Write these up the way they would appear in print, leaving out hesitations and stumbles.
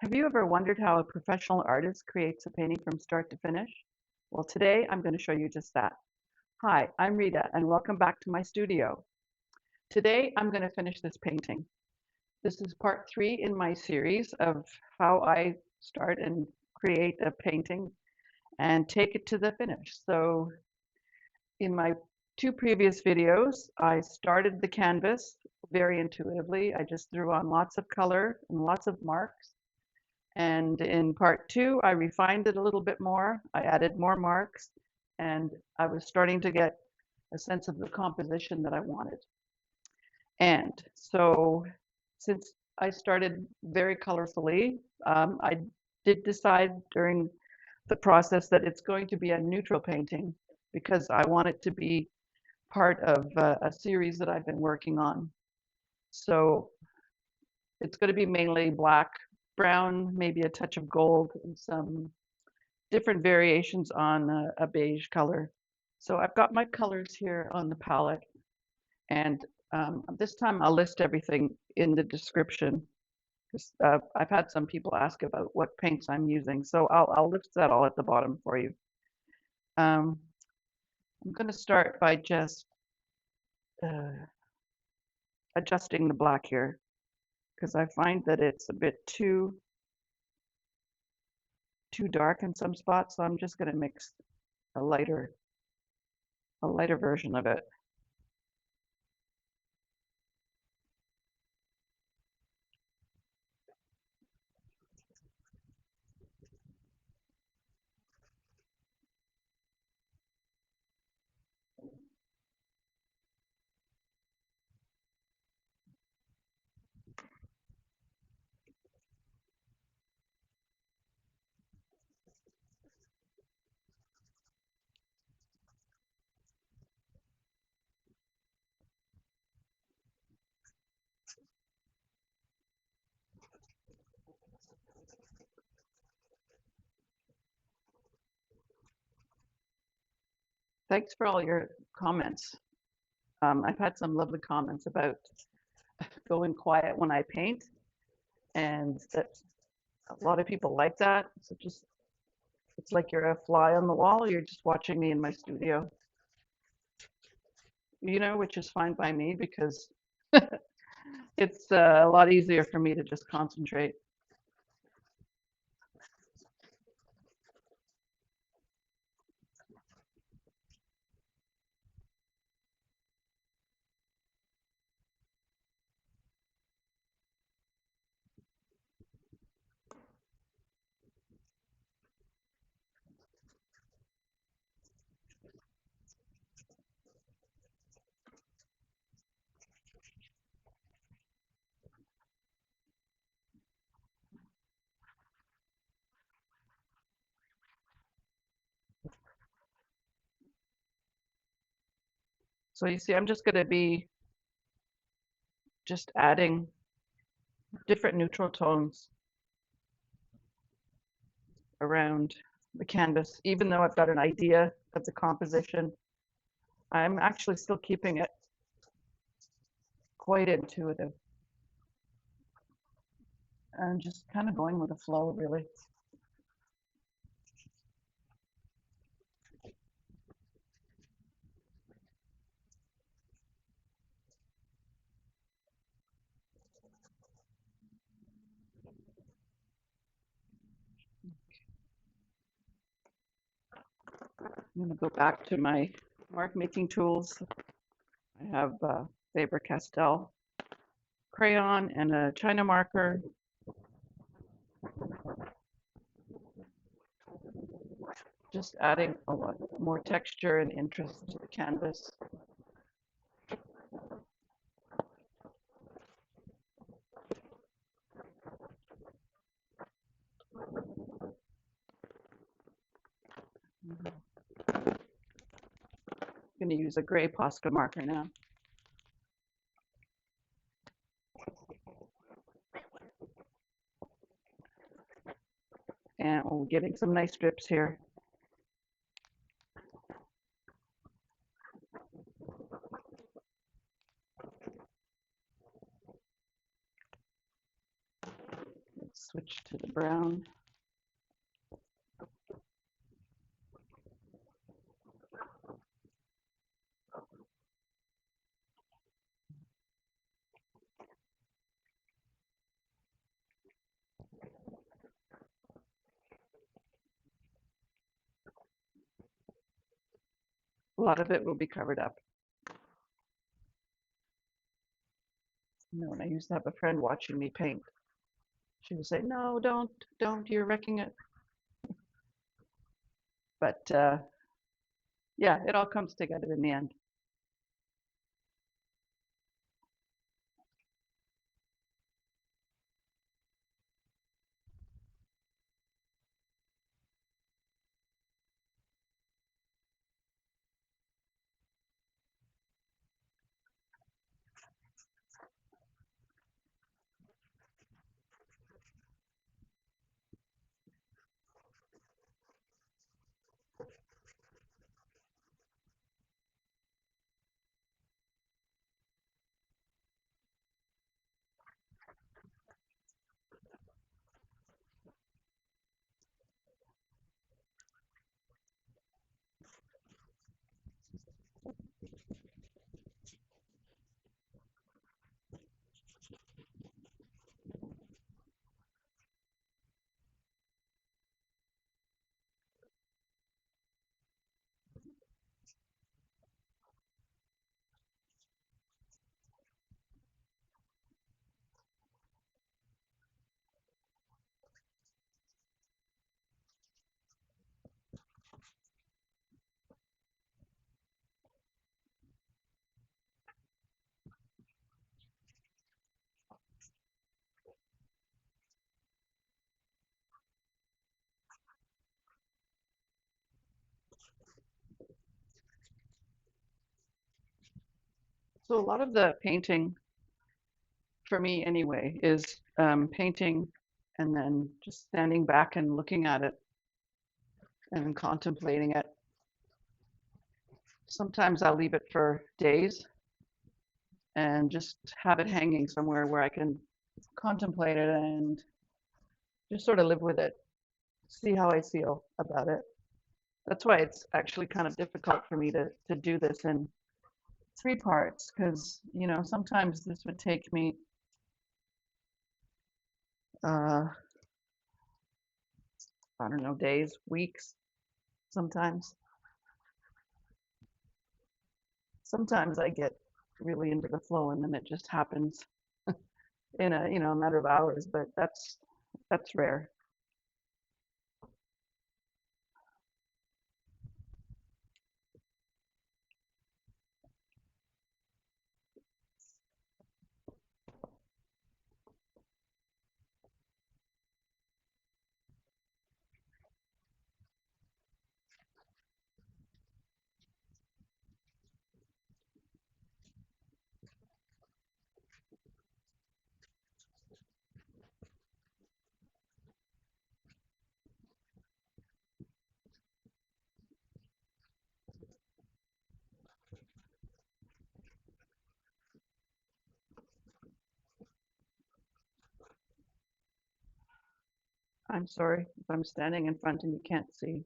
Have you ever wondered how a professional artist creates a painting from start to finish? Well, today I'm going to show you just that. Hi, I'm Rita, and welcome back to my studio. Today I'm going to finish this painting. This is part 3 in my series of how I start and create a painting and take it to the finish. So in my 2 previous videos, I started the canvas very intuitively. I just threw on lots of color and lots of marks. And in part 2, I refined it a little bit more. I added more marks, and I was starting to get a sense of the composition that I wanted. And so, since I started very colorfully, I did decide during the process that it's going to be a neutral painting because I want it to be part of a series that I've been working on. So it's going to be mainly black, brown, maybe a touch of gold, and some different variations on a beige color. So I've got my colors here on the palette, and this time I'll list everything in the description. I've had some people ask about what paints I'm using, so I'll list that all at the bottom for you. I'm going to start by just adjusting the black here, because I find that it's a bit too dark in some spots, so I'm just going to mix a lighter version of it. Thanks for all your comments. I've had some lovely comments about going quiet when I paint, and that a lot of people like that. So just, it's like you're a fly on the wall. You're just watching me in my studio, which is fine by me because it's a lot easier for me to just concentrate. So you see, I'm just going to be just adding different neutral tones around the canvas, even though I've got an idea of the composition. I'm actually still keeping it quite intuitive. And just kind of going with the flow, really. I'm going to go back to my mark making tools. I have Faber Castell crayon and a China marker. Just adding a lot more texture and interest to the canvas. I'm going to use a gray Posca marker now. And we're getting some nice strips here. Switch to the brown. A lot of it will be covered up. You know, and I used to have a friend watching me paint. She would say, "No, don't, you're wrecking it." But yeah, it all comes together in the end. So a lot of the painting, for me anyway, is painting and then just standing back and looking at it and contemplating it. Sometimes I'll leave it for days and just have it hanging somewhere where I can contemplate it and just sort of live with it, see how I feel about it. That's why it's actually kind of difficult for me to do this in 3 parts because, you know, sometimes this would take me uh, I don't know, days, weeks, sometimes. Sometimes I get really into the flow and then it just happens in a, you know, a matter of hours, but that's rare. I'm sorry if I'm standing in front and you can't see.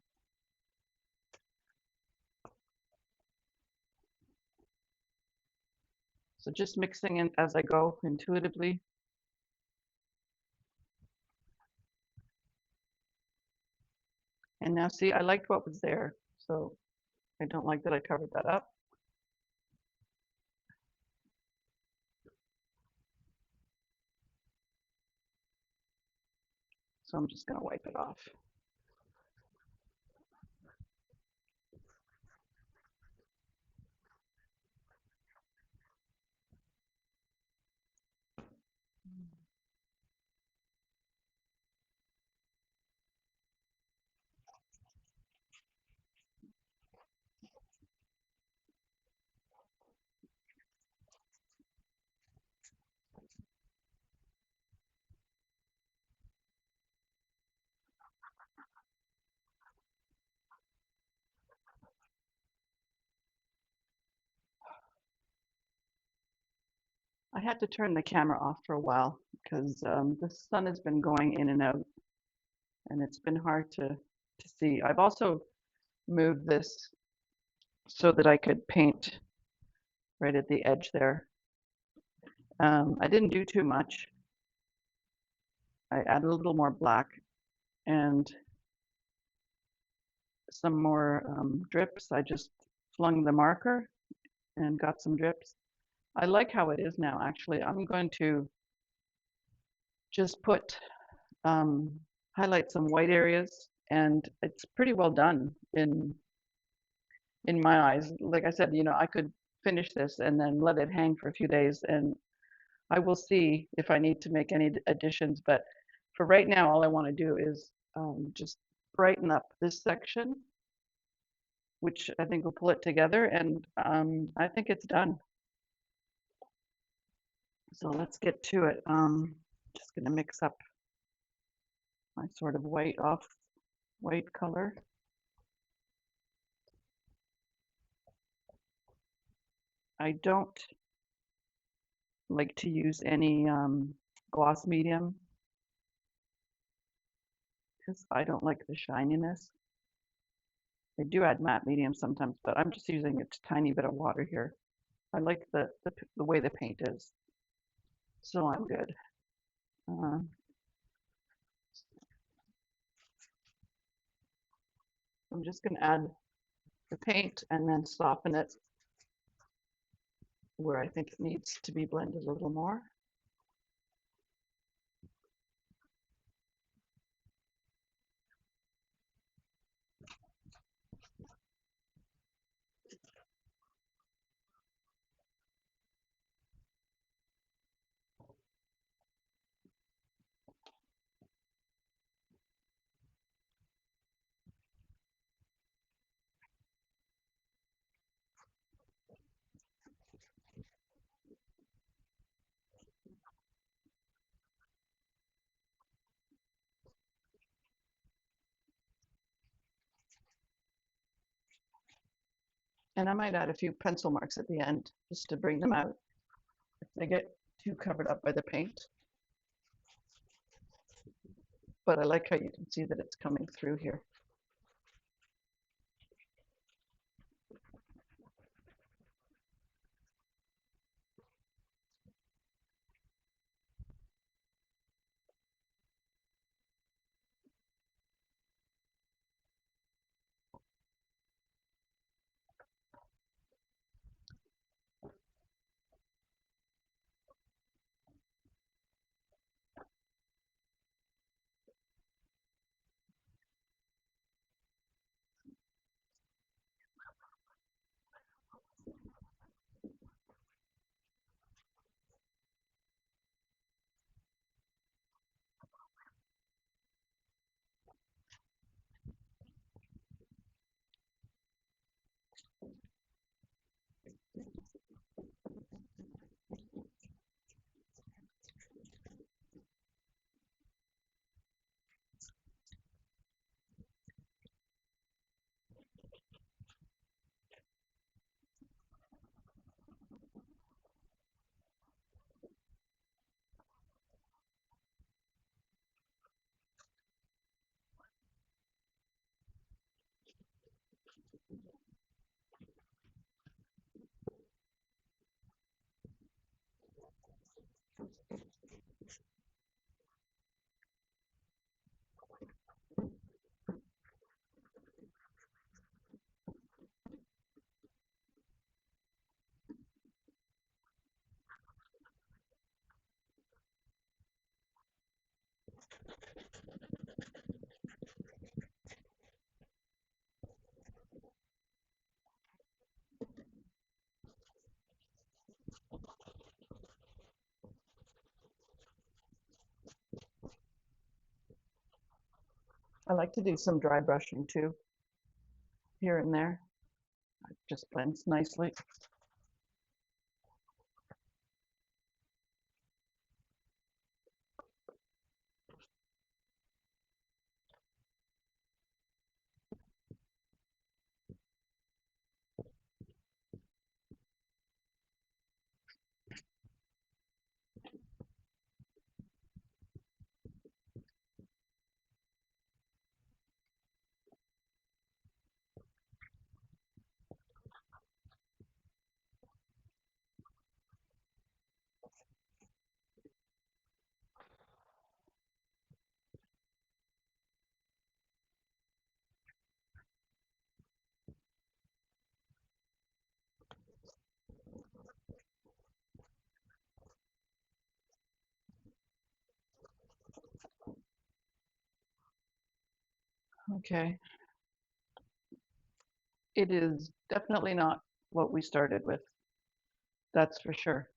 So just mixing in as I go intuitively. And now see, I liked what was there, so I don't like that I covered that up. So I'm just gonna wipe it off. I had to turn the camera off for a while because the sun has been going in and out, and it's been hard to see. I've also moved this so that I could paint right at the edge there. I didn't do too much. I added a little more black and some more drips. I just flung the marker and got some drips. I like how it is now, actually. I'm going to just put highlight some white areas, and it's pretty well done in my eyes. Like I said, I could finish this and then let it hang for a few days, and I will see if I need to make any additions. But for right now, all I want to do is just brighten up this section, which I think will pull it together, and I think it's done. So let's get to it. Just going to mix up my sort of white off white color. I don't like to use any gloss medium because I don't like the shininess. I do add matte medium sometimes, but I'm just using a tiny bit of water here. I like the way the paint is, so I'm good. I'm just going to add the paint and then soften it where I think it needs to be blended a little more. And I might add a few pencil marks at the end just to bring them out if they get too covered up by the paint. But I like how you can see that it's coming through here. I like to do some dry brushing too, here and there. It just blends nicely. Okay, it is definitely not what we started with, that's for sure.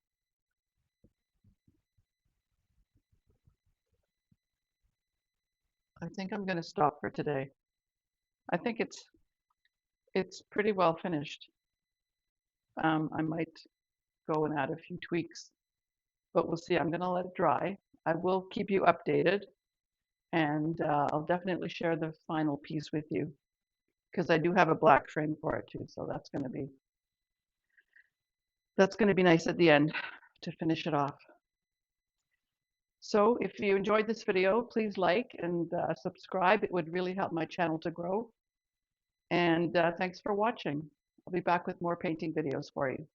I think I'm going to stop for today. I think it's pretty well finished. I might go and add a few tweaks, but we'll see. I'm going to let it dry. I will keep you updated, and I'll definitely share the final piece with you because I do have a black frame for it too. So that's going to be nice at the end to finish it off. So if you enjoyed this video, please like and subscribe. It would really help my channel to grow. And thanks for watching. I'll be back with more painting videos for you.